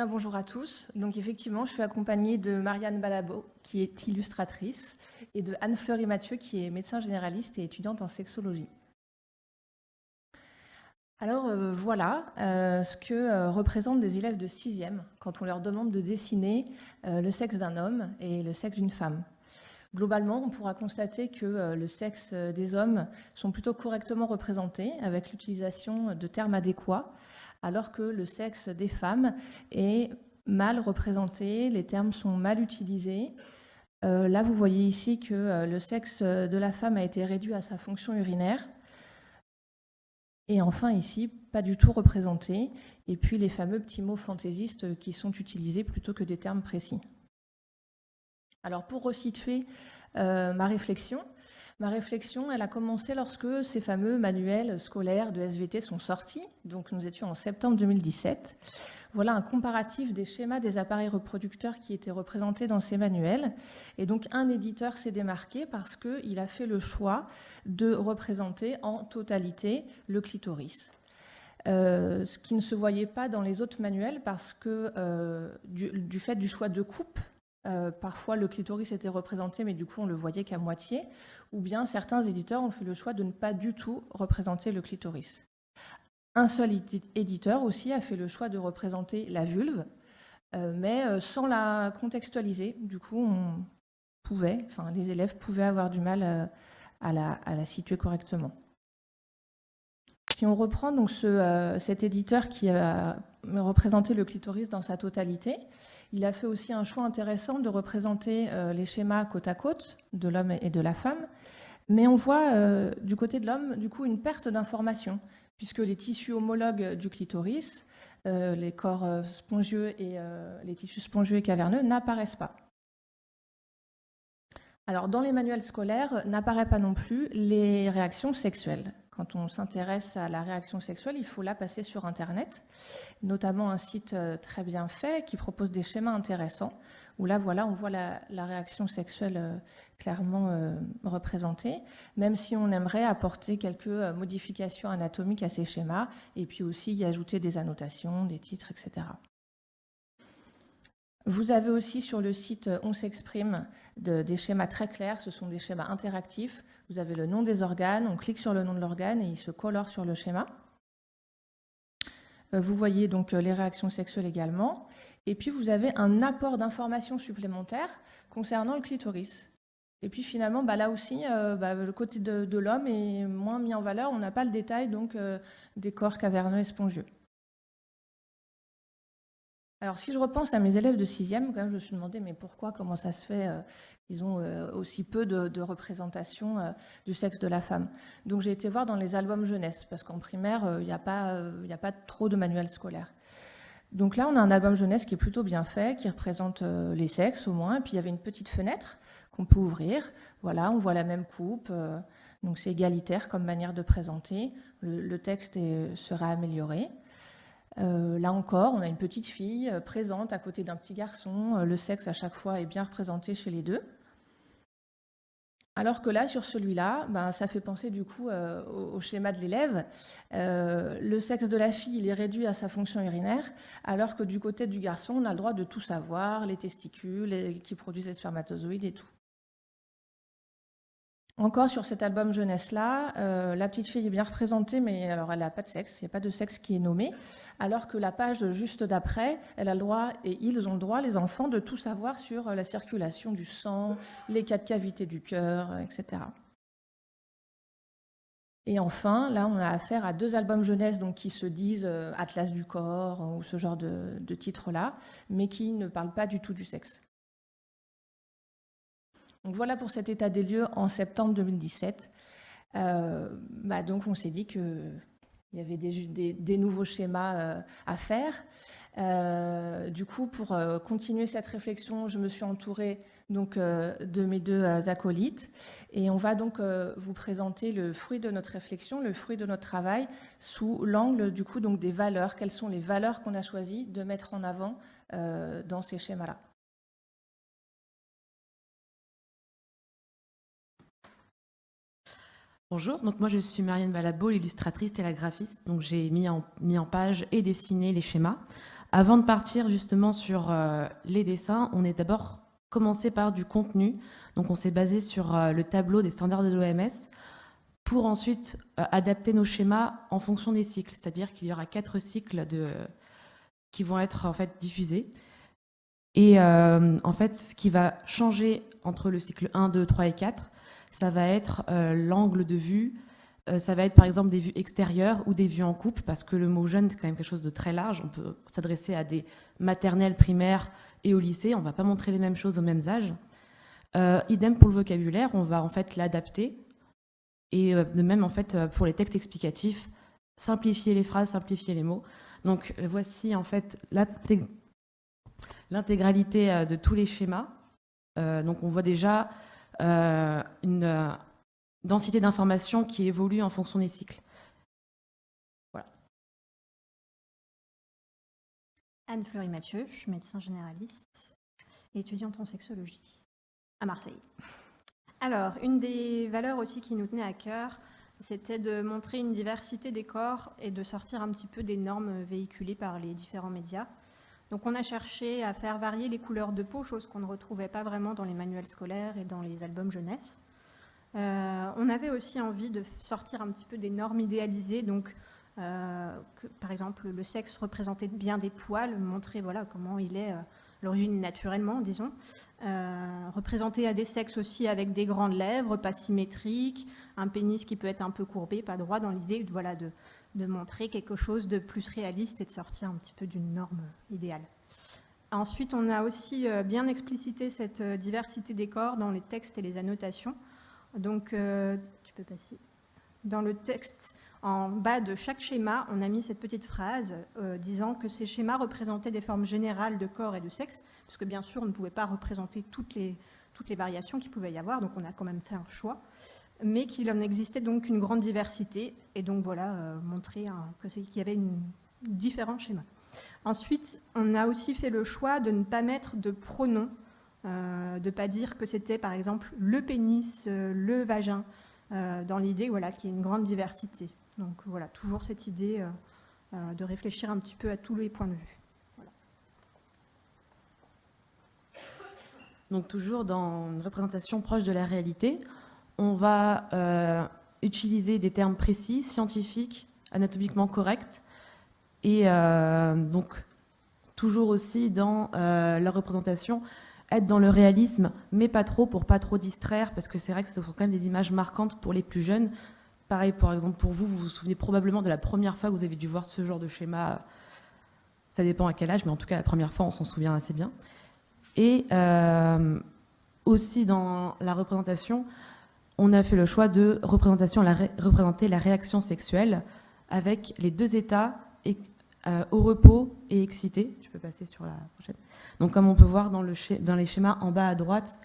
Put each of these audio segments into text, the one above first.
Bien, bonjour à tous. Donc effectivement, je suis accompagnée de Marianne Balabo, qui est illustratrice, et de Anne-Fleury Mathieu, qui est médecin généraliste et étudiante en sexologie. Alors voilà ce que représentent des élèves de 6e quand on leur demande de dessiner le sexe d'un homme et le sexe d'une femme. Globalement, on pourra constater que le sexe des hommes sont plutôt correctement représentés avec l'utilisation de termes adéquats, alors que le sexe des femmes est mal représenté, les termes sont mal utilisés. Là, vous voyez ici que le sexe de la femme a été réduit à sa fonction urinaire. Et enfin, ici, pas du tout représenté. Et puis, les fameux petits mots fantaisistes qui sont utilisés plutôt que des termes précis. Alors, pour resituer ma réflexion, elle a commencé lorsque ces fameux manuels scolaires de SVT sont sortis. Donc, nous étions en septembre 2017. Voilà un comparatif des schémas des appareils reproducteurs qui étaient représentés dans ces manuels. Et donc, un éditeur s'est démarqué parce qu'il a fait le choix de représenter en totalité le clitoris. Ce qui ne se voyait pas dans les autres manuels parce que du fait du choix de coupe, parfois le clitoris était représenté, mais du coup on le voyait qu'à moitié, ou bien certains éditeurs ont fait le choix de ne pas du tout représenter le clitoris. Un seul éditeur aussi a fait le choix de représenter la vulve, mais sans la contextualiser. Du coup, les élèves pouvaient avoir du mal à la situer correctement. Si on reprend donc cet éditeur qui a représenté le clitoris dans sa totalité, il a fait aussi un choix intéressant de représenter les schémas côte à côte de l'homme et de la femme, mais on voit du côté de l'homme du coup une perte d'information, puisque les tissus homologues du clitoris, les corps spongieux et les tissus spongieux et caverneux n'apparaissent pas. Alors, dans les manuels scolaires, n'apparaît pas non plus les réactions sexuelles. Quand on s'intéresse à la réaction sexuelle, il faut la passer sur Internet, notamment un site très bien fait qui propose des schémas intéressants, où là, voilà, on voit la réaction sexuelle clairement représentée, même si on aimerait apporter quelques modifications anatomiques à ces schémas, et puis aussi y ajouter des annotations, des titres, etc. Vous avez aussi sur le site On s'exprime des schémas très clairs, ce sont des schémas interactifs. Vous avez le nom des organes, on clique sur le nom de l'organe et il se colore sur le schéma. Vous voyez donc les réactions sexuelles également. Et puis vous avez un apport d'informations supplémentaires concernant le clitoris. Et puis finalement, là aussi, le côté de l'homme est moins mis en valeur. On n'a pas le détail donc, des corps caverneux et spongieux. Alors, si je repense à mes élèves de 6e, quand même, je me suis demandé, mais pourquoi, comment ça se fait qu'ils ont aussi peu de représentation du sexe de la femme. Donc, j'ai été voir dans les albums jeunesse, parce qu'en primaire, il n'y a pas trop de manuels scolaires. Donc là, on a un album jeunesse qui est plutôt bien fait, qui représente les sexes au moins, et puis il y avait une petite fenêtre qu'on peut ouvrir. Voilà, on voit la même coupe, donc c'est égalitaire comme manière de présenter. Le texte sera amélioré. Là encore, on a une petite fille présente à côté d'un petit garçon. Le sexe, à chaque fois, est bien représenté chez les deux. Alors que là, sur celui-là, ça fait penser du coup au schéma de l'élève. Le sexe de la fille, il est réduit à sa fonction urinaire, alors que du côté du garçon, on a le droit de tout savoir, les testicules qui produisent les spermatozoïdes et tout. Encore sur cet album jeunesse-là, la petite fille est bien représentée, mais alors elle n'a pas de sexe, il n'y a pas de sexe qui est nommé, alors que la page juste d'après, elle a le droit, et ils ont le droit, les enfants, de tout savoir sur la circulation du sang, les 4 cavités du cœur, etc. Et enfin, là, on a affaire à 2 albums jeunesse donc, qui se disent Atlas du corps ou ce genre de titres-là, mais qui ne parlent pas du tout du sexe. Donc voilà pour cet état des lieux en septembre 2017. Donc on s'est dit qu'il y avait des nouveaux schémas à faire. Du coup, pour continuer cette réflexion, je me suis entourée donc, de mes 2 acolytes et on va donc vous présenter le fruit de notre réflexion, le fruit de notre travail sous l'angle du coup donc des valeurs. Quelles sont les valeurs qu'on a choisi de mettre en avant dans ces schémas-là? Bonjour, donc moi je suis Marianne Balabo, l'illustratrice et la graphiste. Donc j'ai mis en page et dessiné les schémas. Avant de partir justement sur les dessins, on est d'abord commencé par du contenu. Donc on s'est basé sur le tableau des standards de l'OMS pour ensuite adapter nos schémas en fonction des cycles. C'est-à-dire qu'il y aura 4 cycles qui vont être en fait diffusés. Et en fait, ce qui va changer entre le cycle 1, 2, 3 et 4, ça va être l'angle de vue. Ça va être par exemple des vues extérieures ou des vues en couple, parce que le mot jeune, c'est quand même quelque chose de très large. On peut s'adresser à des maternelles, primaires et au lycée. On ne va pas montrer les mêmes choses aux mêmes âges. Idem pour le vocabulaire, on va en fait l'adapter. Et de même, en fait, pour les textes explicatifs, simplifier les phrases, simplifier les mots. Donc voici en fait l'intégralité de tous les schémas. Donc on voit déjà une densité d'informations qui évolue en fonction des cycles. Voilà. Anne-Fleury Mathieu, je suis médecin généraliste et étudiante en sexologie à Marseille. Alors, une des valeurs aussi qui nous tenait à cœur, c'était de montrer une diversité des corps et de sortir un petit peu des normes véhiculées par les différents médias. Donc on a cherché à faire varier les couleurs de peau, chose qu'on ne retrouvait pas vraiment dans les manuels scolaires et dans les albums jeunesse. On avait aussi envie de sortir un petit peu des normes idéalisées, donc que, par exemple le sexe représentait bien des poils, montrer voilà, comment il est l'origine naturellement, disons. Représenter à des sexes aussi avec des grandes lèvres, pas symétriques, un pénis qui peut être un peu courbé, pas droit, dans l'idée voilà, de montrer quelque chose de plus réaliste et de sortir un petit peu d'une norme idéale. Ensuite, on a aussi bien explicité cette diversité des corps dans les textes et les annotations. Donc, tu peux passer. Dans le texte, en bas de chaque schéma, on a mis cette petite phrase disant que ces schémas représentaient des formes générales de corps et de sexe, parce que bien sûr, on ne pouvait pas représenter toutes les variations qu'il pouvait y avoir, donc on a quand même fait un choix, mais qu'il en existait donc une grande diversité, et donc voilà, montrer qu'il y avait différents schémas. Ensuite, on a aussi fait le choix de ne pas mettre de pronoms, de ne pas dire que c'était par exemple le pénis, le vagin, dans l'idée voilà, qu'il y ait une grande diversité. Donc voilà, toujours cette idée de réfléchir un petit peu à tous les points de vue. Voilà. Donc toujours dans une représentation proche de la réalité, on va utiliser des termes précis, scientifiques, anatomiquement corrects, et donc toujours aussi dans la représentation, être dans le réalisme, mais pas trop, pour pas trop distraire, parce que c'est vrai que ce sont quand même des images marquantes pour les plus jeunes. Pareil, par exemple, pour vous, vous vous souvenez probablement de la première fois que vous avez dû voir ce genre de schéma. Ça dépend à quel âge, mais en tout cas, la première fois, on s'en souvient assez bien. Et aussi dans la représentation, on a fait le choix de représenter la réaction sexuelle avec les deux états, au repos et excité. Tu peux passer sur la prochaine. Donc comme on peut voir dans les schémas en bas à droite,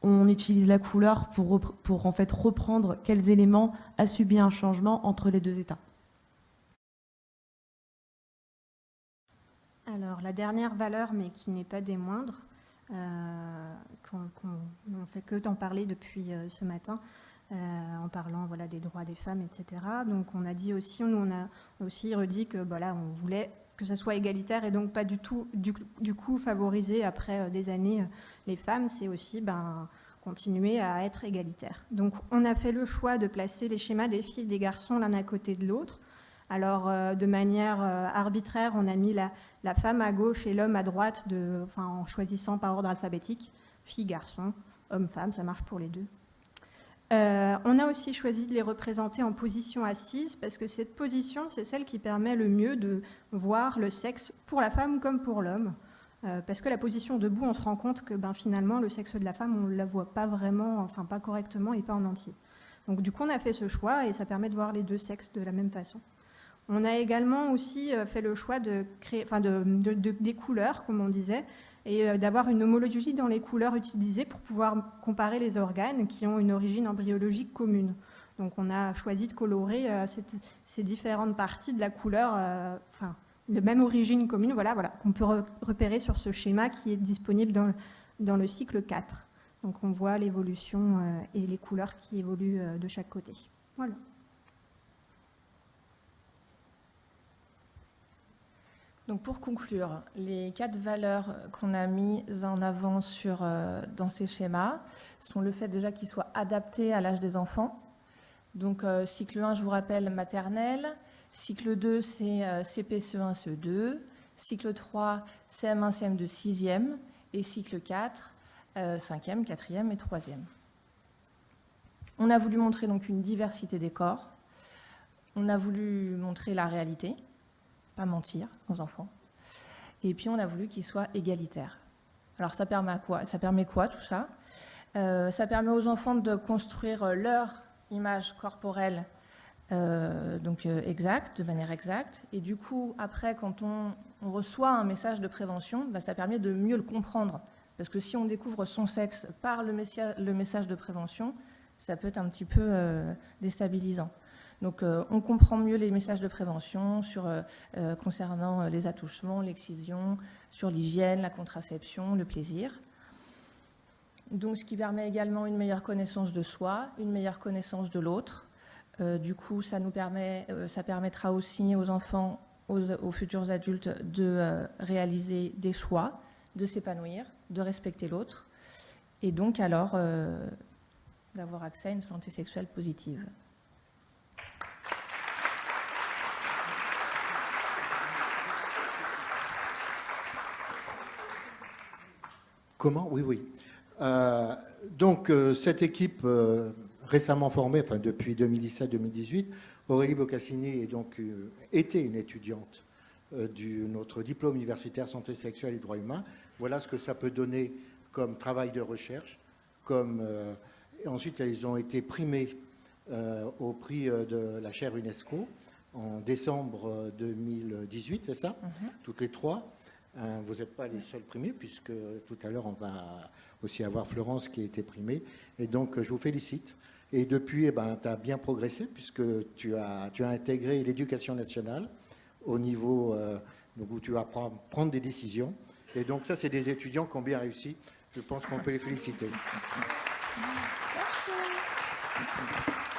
on utilise la couleur pour en fait reprendre quels éléments a subi un changement entre les deux états. Alors la dernière valeur, mais qui n'est pas des moindres, qu'on ne fait que d'en parler depuis ce matin, en parlant voilà, des droits des femmes, etc. Donc on a dit aussi, nous on a aussi redit que voilà, on voulait que ça soit égalitaire et donc pas du tout, du coup favoriser après des années les femmes, c'est aussi continuer à être égalitaire. Donc on a fait le choix de placer les schémas des filles et des garçons l'un à côté de l'autre. Alors de manière arbitraire, on a mis la femme à gauche et l'homme à droite, en choisissant par ordre alphabétique, filles, garçons, hommes, femmes, ça marche pour les deux. On a aussi choisi de les représenter en position assise parce que cette position, c'est celle qui permet le mieux de voir le sexe pour la femme comme pour l'homme. Parce que la position debout, on se rend compte que finalement, le sexe de la femme, on ne la voit pas vraiment, enfin pas correctement et pas en entier. Donc du coup, on a fait ce choix et ça permet de voir les deux sexes de la même façon. On a également aussi fait le choix de créer, des couleurs, comme on disait, et d'avoir une homologie dans les couleurs utilisées pour pouvoir comparer les organes qui ont une origine embryologique commune. Donc on a choisi de colorer ces différentes parties de la couleur, de même origine commune, voilà, qu'on peut repérer sur ce schéma qui est disponible dans le cycle 4. Donc on voit l'évolution et les couleurs qui évoluent de chaque côté. Voilà. Donc pour conclure, les 4 valeurs qu'on a mises en avant dans ces schémas sont le fait déjà qu'ils soient adaptés à l'âge des enfants. Donc cycle 1, je vous rappelle, maternelle. Cycle 2, c'est CP, CE1, CE2. Cycle 3, CM1, CM2, 6e. Et cycle 4, 5e, 4e et 3e. On a voulu montrer donc une diversité des corps. On a voulu montrer la réalité, pas mentir aux enfants. Et puis on a voulu qu'ils soient égalitaires. Alors ça permet quoi ? Ça permet quoi tout ça ? Ça permet aux enfants de construire leur image corporelle exacte, de manière exacte. Et du coup, après, quand on reçoit un message de prévention, ça permet de mieux le comprendre. Parce que si on découvre son sexe par le message de prévention, ça peut être un petit peu déstabilisant. Donc on comprend mieux les messages de prévention concernant les attouchements, l'excision, sur l'hygiène, la contraception, le plaisir. Donc, ce qui permet également une meilleure connaissance de soi, une meilleure connaissance de l'autre. Du coup, ça permettra aussi aux enfants, aux futurs adultes, de réaliser des choix, de s'épanouir, de respecter l'autre, et donc alors d'avoir accès à une santé sexuelle positive. Comment ? Oui. Donc, cette équipe récemment formée, depuis 2017-2018, Aurélie Boccassini était une étudiante de notre diplôme universitaire santé sexuelle et droits humains. Voilà ce que ça peut donner comme travail de recherche. Ensuite, elles ont été primées au prix de la chaire UNESCO en décembre 2018, c'est ça ? Toutes les 3. Vous n'êtes pas les seuls primés, puisque tout à l'heure, on va aussi avoir Florence qui a été primée. Et donc, je vous félicite. Et depuis, tu as bien progressé, puisque tu as intégré l'éducation nationale au niveau où tu vas prendre des décisions. Et donc, ça, c'est des étudiants qui ont bien réussi. Je pense qu'on peut les féliciter. Merci.